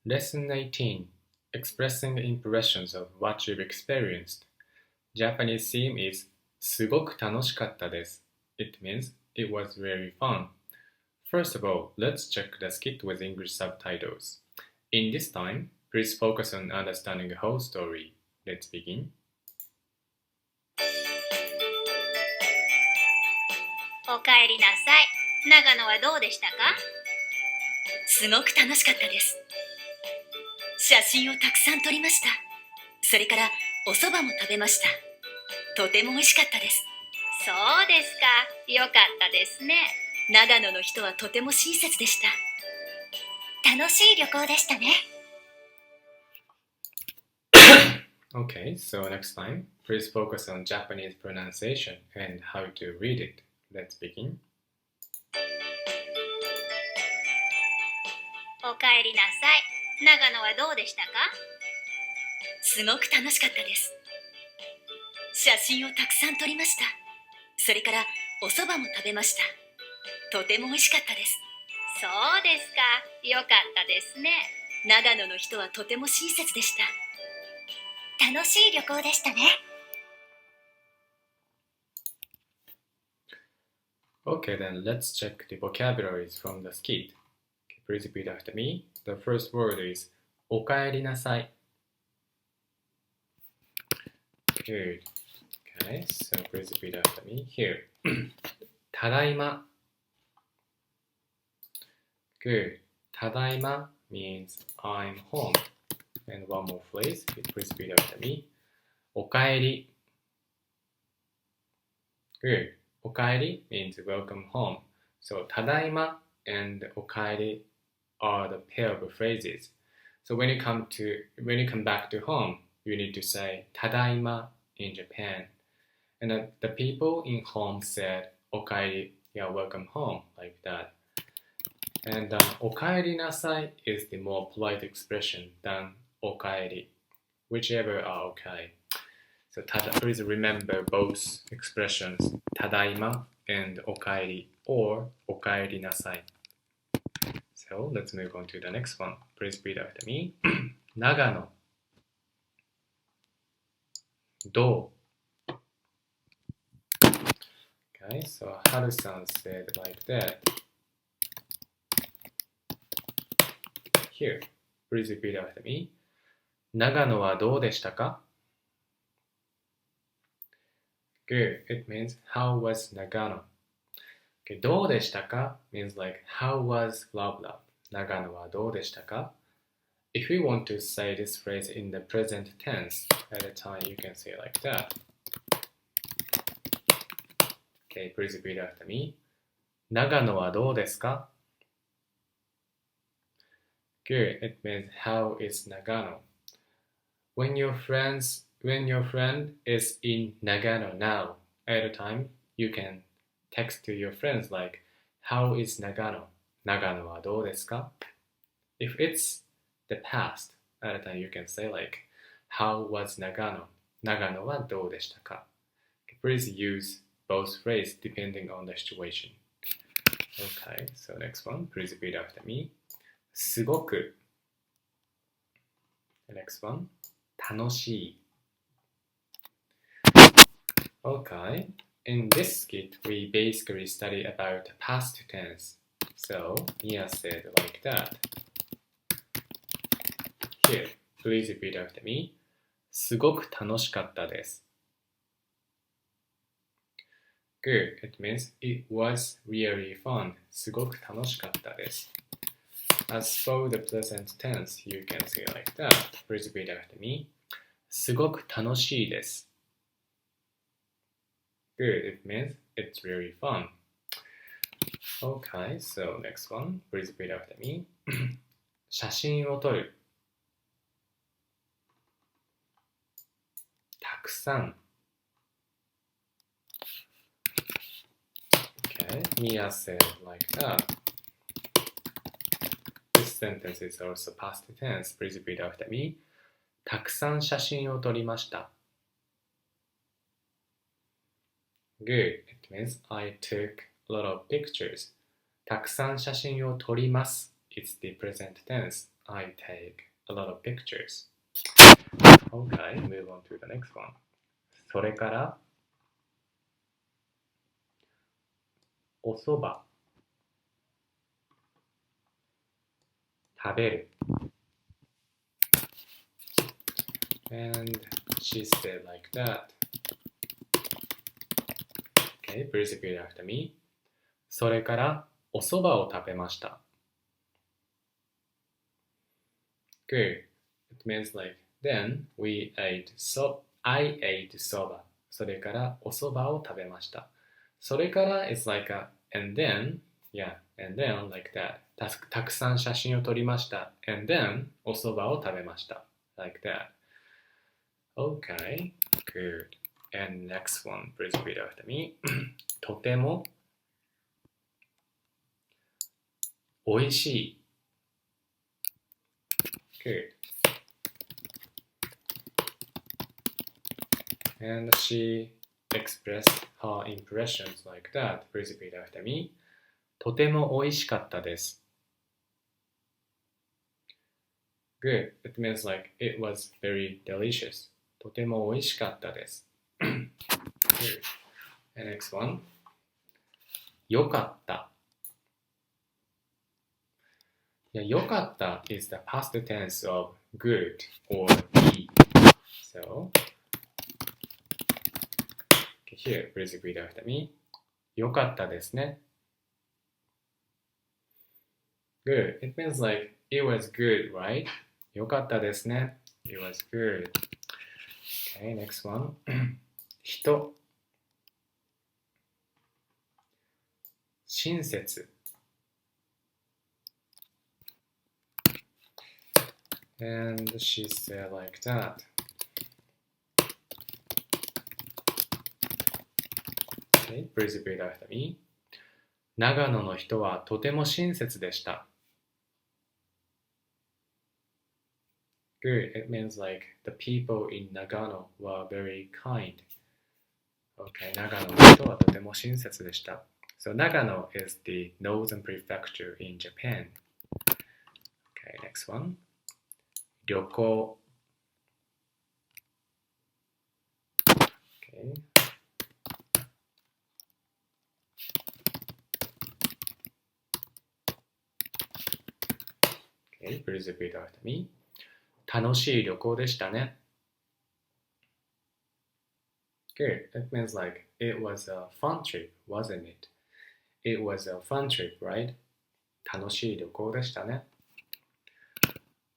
Lesson 18 Expressing impressions of what you've experienced. Japanese theme is すごく楽しかったです. It means it was very fun. First of all, let's check the skit with English subtitles. In this time, please focus on understanding the whole story. Let's begin. おかえりなさい。長野はどうでしたか？すごく楽しかったです。写真をたくさん撮りました。それからお蕎麦も食べました。とても美味しかったです。そうですか。よかったですね。長野の人はとても親切でした。楽しい旅行でしたね。Okay, so next time, please focus on Japanese pronunciation and how to read it. Let's begin. おかえりなさい。長野はどうでしたか？すごく楽しかったです。写真をたくさん撮りました。それからお蕎麦も食べました。とても美味しかったです。そうですか。よかったですね。長野の人はとても親切でした。楽しい旅行でしたね。Okay, then let's check the vocabularies from the skit. Okay, please repeat after me. The first word is おかえりなさい. Good. Okay, so please repeat after me. Here. ただいま. Good. ただいま means I'm home. And one more phrase. Please repeat after me. おかえり. Good. おかえり means welcome home. So ただいま and おかえり are the pair of phrases. So when you come back to home, you need to say ただいま in Japan. And the people in home said おかえり, yeah, welcome home, like that. And おかえりなさい is the more polite expression than おかえり, whichever are okay. So please remember both expressions ただいま and おかえり or おかえりなさい. So let's move on to the next one. Please repeat after me. 長野どう Okay, so Haru-san said like that. Here, please repeat after me. 長野はどうでしたか Good. It means how was Nagano? Okay, どうでしたか means like how was blah blah. 長野はどうでしたか If we want to say this phrase in the present tense, at a time you can say it like that. Okay, please repeat after me. 長野はどうですか Good. It means how is Nagano? When your friend is in Nagano now, at a time you can text to your friends like, how is Nagano? 長野はどうですか If it's the past, at a time you can say like, how was Nagano? 長野はどうでしたか Please use both phrases depending on the situation. Okay, so next one, please repeat after me. すごく The next one, 楽しい Okay, in this skit, we basically study about past tense. So, Mia said like that. Here, please repeat after me. すごく楽しかったです. Good, it means it was really fun. すごく楽しかったです. As for the present tense, you can say like that. Please repeat after me. すごく楽しいです. Good, it means it's really fun. Okay, so next one. Please repeat after me. 写真を撮る. たくさん. Okay, Mia said like that. This sentence is also past tense. Please repeat after me. たくさん写真を撮りました. Good. It means I took a lot of pictures. たくさん写真を撮ります it's the present tense. I take a lot of pictures. Okay, move on to the next one. それからお蕎麦食べる and she said like that. Okay, please repeat after me. それからお蕎麦を食べました Good. It means like then I ate soba. それからお蕎麦を食べました。それから is like a and then like that. たくさん写真を撮りました。and then お蕎麦を食べました。like that. Okay, good. And next one, please repeat after me. とてもおいしい。Good. And she expressed her impressions like that. Please repeat after me. とても美味しかったです。Good. It means like it was very delicious. とても美味しかったです。Good. And next one. よかった。よかった is the past tense of good or be. So, here, please repeat after me. よかったですね。Good. It means like it was good, right? よかったですね。It was good. Okay, next one. 人。親切。And she said like that. Okay, please repeat after me. 長野の人はとても親切でした。Good. It means like the people in Nagano were very kind. Okay, 長野の人はとても親切でした。So Nagano is the northern prefecture in Japan. Okay, next one. 旅行。Okay. Okay, please repeat after me. 楽しい旅行でしたね。Good. It means like it was a fun trip, wasn't it? It was a fun trip, right? 楽しい旅行でしたね。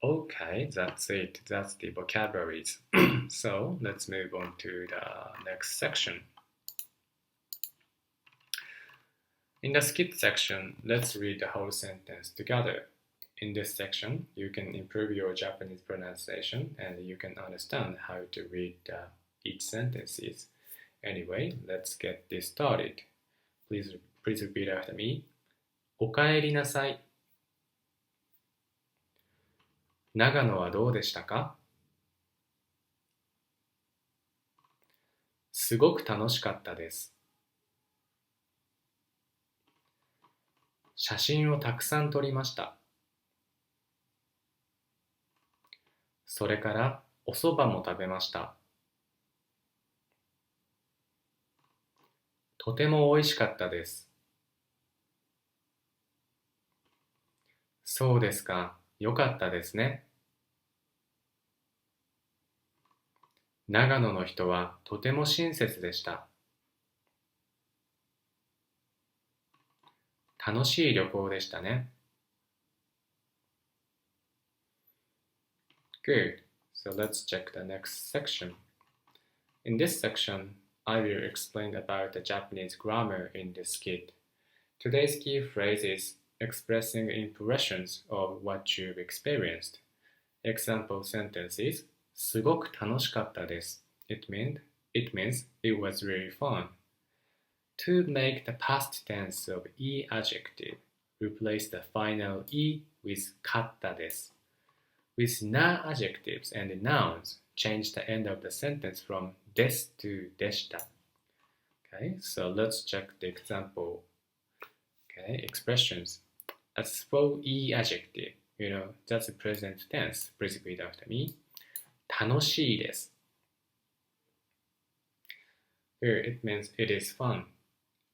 Okay, that's it. That's the vocabularies. So let's move on to the next section. In the skit section, let's read the whole sentence together. In this section, you can improve your Japanese pronunciation and you can understand how to read each sentences. Anyway, let's get this started. Please repeat after me. おかえりなさい。長野はどうでしたか？すごく楽しかったです。写真をたくさん撮りました。それからお蕎麦も食べました。とても美味しかったです。そうですか。よかったですね。長野の人はとても親切でした。楽しい旅行でしたね。Good. So let's check the next section. In this section, I will explain about the Japanese grammar in this skit. Today's key phrase is expressing impressions of what you've experienced. Example sentences すごく楽しかったです。It means it was really fun. To make the past tense of e adjective, replace the final e with かったです。With na adjectives and nouns, change the end of the sentence from です to でした。Okay, so let's check the example. Okay, expressions. as for E adjective, that's the present tense. Please repeat after me. 楽しいです。Here it means it is fun.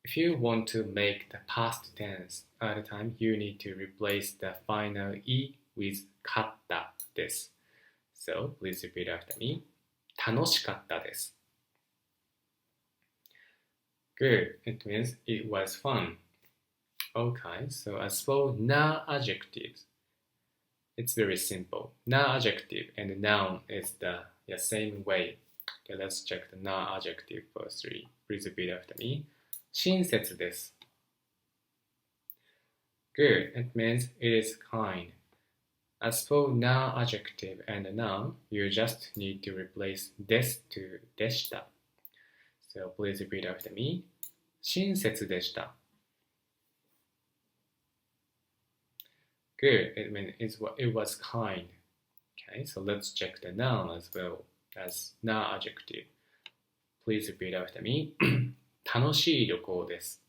If you want to make the past tense all the time, you need to replace the final E with かったです。So, please repeat after me. 楽しかったです。Good. It means it was fun. Okay, so as for na adjectives, it's very simple. Na adjective and noun is the same way. Okay, let's check the na adjective firstly. Please repeat after me. 親切です。Good. It means it is kind. As for na adjective and noun, you just need to replace です to でした。So please repeat after me. 親切でした。Good. It means it was kind. Okay, so let's check the noun as well as na adjective. Please repeat after me. 楽しい旅行です。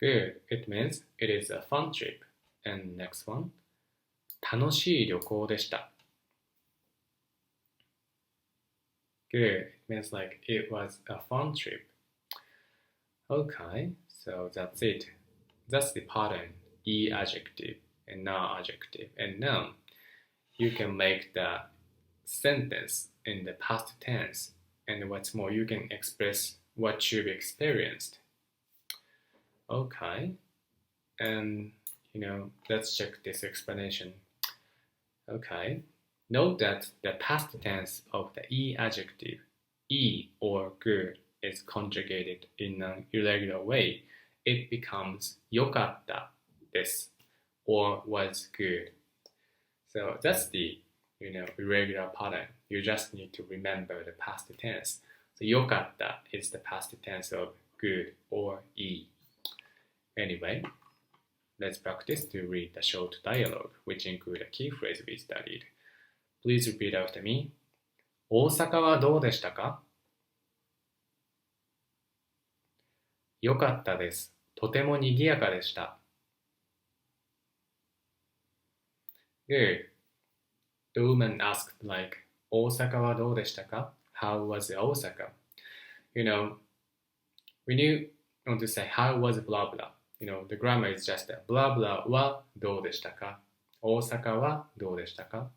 Good. It means it is a fun trip. And next one. 楽しい旅行でした。Good. It means like it was a fun trip. Okay, so that's it. That's the pattern. E adjective and na adjective and noun. You can make the sentence in the past tense. And what's more, you can express what you've experienced. Okay. And, let's check this explanation. Okay. Note that the past tense of the E adjective, E or good, is conjugated in an irregular way. It becomes よかったです or was good. So that's the, irregular pattern. You just need to remember the past tense. So よかった is the past tense of good or E. Anyway, let's practice to read the short dialogue, which include a key phrase we studied. Please repeat after me. 大阪はどうでしたか？よかったです。とても賑やかでした。Good. The woman asked like, 大阪はどうでしたか？ How was Osaka? When you want to say how was blah blah, the grammar is just blah blah はどうでしたか？大阪はどうでしたか？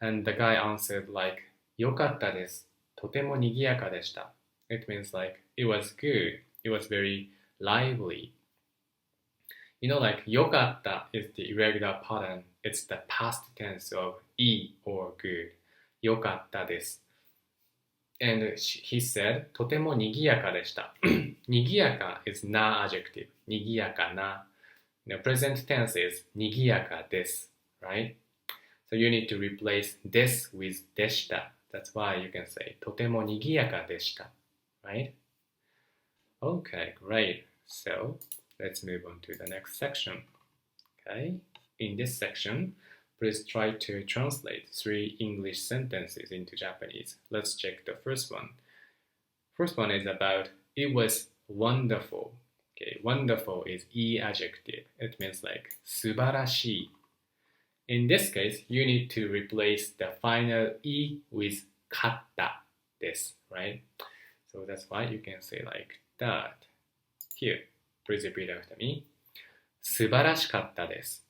And the guy answered like, よかったです。とても賑やかでした。It means like, it was good. It was very lively. Like よかった is the irregular pattern. It's the past tense of E or good. よかったです。And he said, とても賑やかでした。賑やか is na adjective. 賑やかな。Present tense is 賑やかです。Right? So you need to replace this with でした。That's why you can say とても賑やかでした。Right? Okay, great. So let's move on to the next section. Okay? In this section, please try to translate 3 English sentences into Japanese. Let's check the first one. First one is about it was wonderful. Okay, wonderful is E adjective. It means like 素晴らしい. In this case, you need to replace the final E with かったです, right? So that's why you can say like that. Here, please repeat after me. 素晴らしかったです.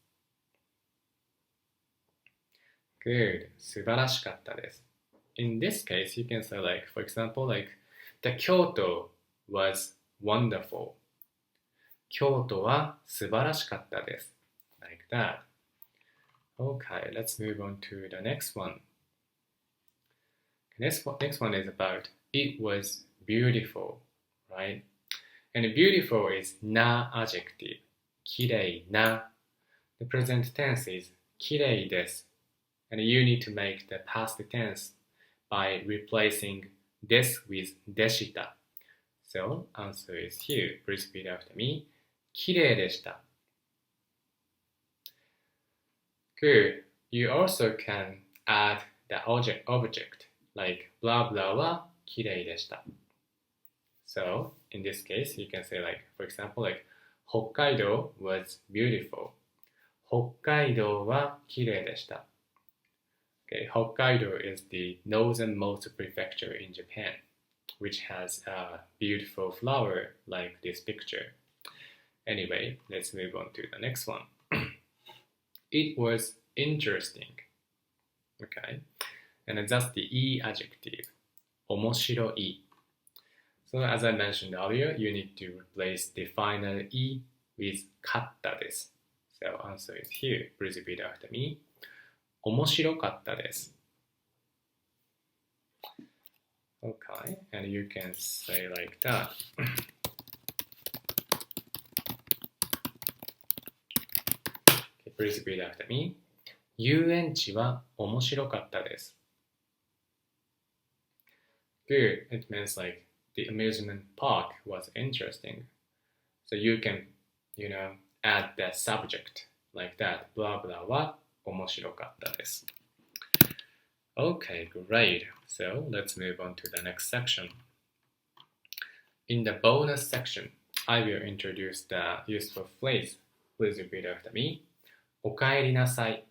Good. 素晴らしかったです. In this case, you can say like, for example, like, the Kyoto was wonderful. 京都は素晴らしかったです. Like that. Okay, let's move on to the next one. Next one is about it was beautiful, right? And beautiful is な adjective. きれいな. The present tense is きれいです. And you need to make the past tense by replacing this with でした. So, answer is here. Please repeat after me. きれいでした. Good. You also can add the object like blah blah はきれいでした. So, in this case, you can say like, for example, like, 北海道 was beautiful. 北海道は綺麗でした。Okay, Hokkaido is the northernmost prefecture in Japan, which has a beautiful flower like this picture. Anyway, let's move on to the next one. It was interesting. Okay, and that's the E adjective. 面白い. So as I mentioned earlier, you need to replace the final E with かったです. So answer is here. Please repeat after me. 面白かったです. Okay, and you can say like that. Okay, please repeat after me. 遊園地は面白かったです. Good, it means like the amusement park was interesting. So you can, add that subject like that. Blah blah は面白かったです. Okay, great. So let's move on to the next section. In the bonus section, I will introduce the useful phrase. Please repeat after me. おかえりなさい.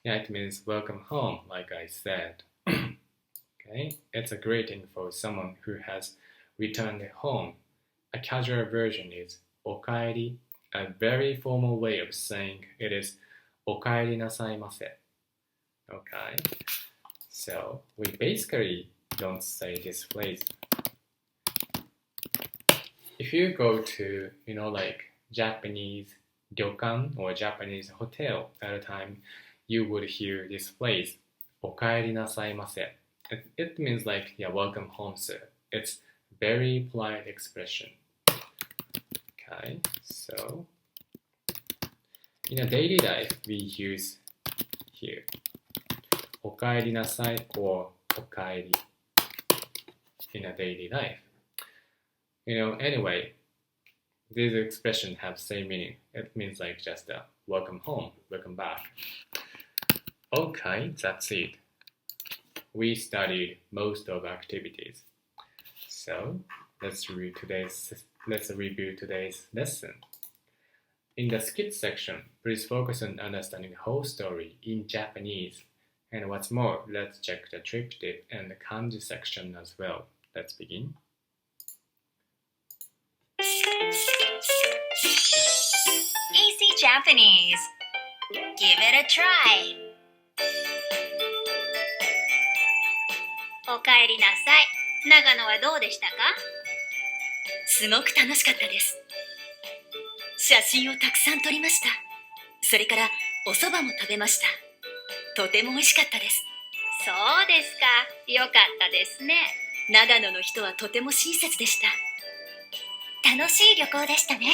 Yeah, it means welcome home, like I said. Okay, it's a greeting for someone who has returned home. A casual version is おかえり. A very formal way of saying it is おかえりなさいませ. Okay, so we basically don't say this phrase. If you go to, like Japanese ryokan or Japanese hotel at a time, you would hear this phrase, おかえりなさいませ. It means like, yeah, welcome home, sir. It's very polite expression. Okay, so in a daily life, we use here おかえりなさい or おかえり in a daily life. Anyway, these expressions have same meaning. It means like just welcome home, welcome back. Okay, that's it. We studied most of activities. So let's review today's lesson. In the skit section, please focus on understanding the whole story in Japanese. And what's more, let's check the triptych and the kanji section as well. Let's begin. Easy Japanese. Give it a try. おかえりなさい。長野はどうでしたか？すごく楽しかったです。写真をたくさん撮りました。それからお蕎麦も食べました。とても美味しかったです。そうですか。よかったですね。長野の人はとても親切でした。楽しい旅行でしたね。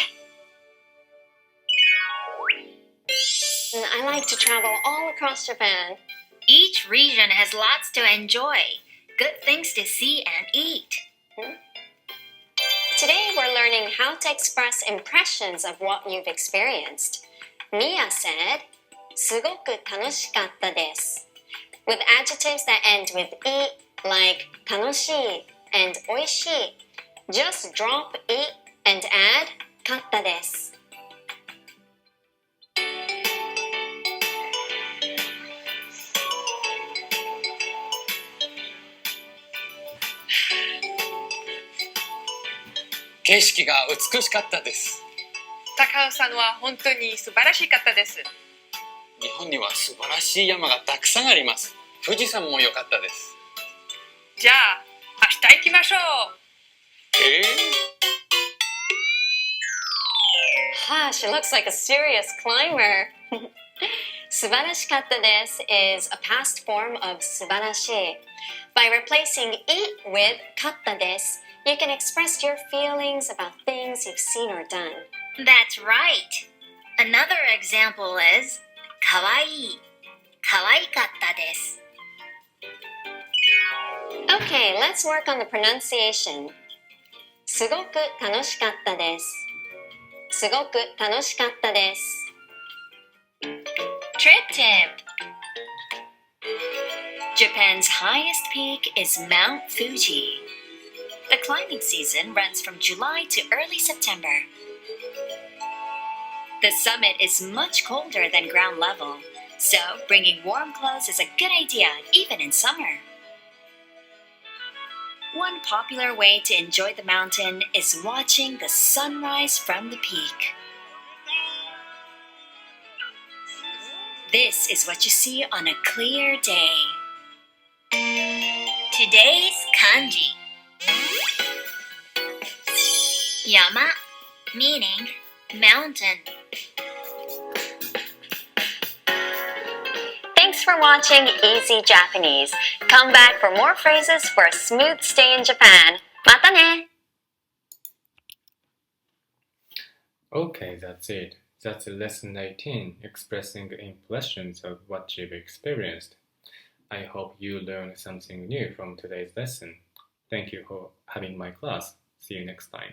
I like to travel all across Japan. Each region has lots to enjoy. Good things to see and eat. Today we're learning how to express impressions of what you've experienced. Mia said, すごく楽しかったです. With adjectives that end with "い" like 楽しい and おいしい, just drop "い" and add かったです. 景色が美しかったです。高尾さんは本当に素晴らしかったです。日本には素晴らしい山がたくさんあります。富士山も良かったです。じゃあ、明日行きましょう。She looks like a serious climber. 素晴らしかったです is a past form of 素晴らしい. By replacing い with かったです, you can express your feelings about things you've seen or done. That's right. Another example is かわいい。かわいかったです。Okay, let's work on the pronunciation. すごく楽しかったです。すごく楽しかったです。Trip tip. Japan's highest peak is Mount Fuji. The climbing season runs from July to early September. The summit is much colder than ground level, so bringing warm clothes is a good idea even in summer. One popular way to enjoy the mountain is watching the sunrise from the peak. This is what you see on a clear day. Today's kanji. Yama, meaning mountain. Thanks for watching Easy Japanese. Come back for more phrases for a smooth stay in Japan. Mata ne! Okay, that's it. That's lesson 18, expressing impressions of what you've experienced. I hope you learned something new from today's lesson. Thank you for having my class. See you next time.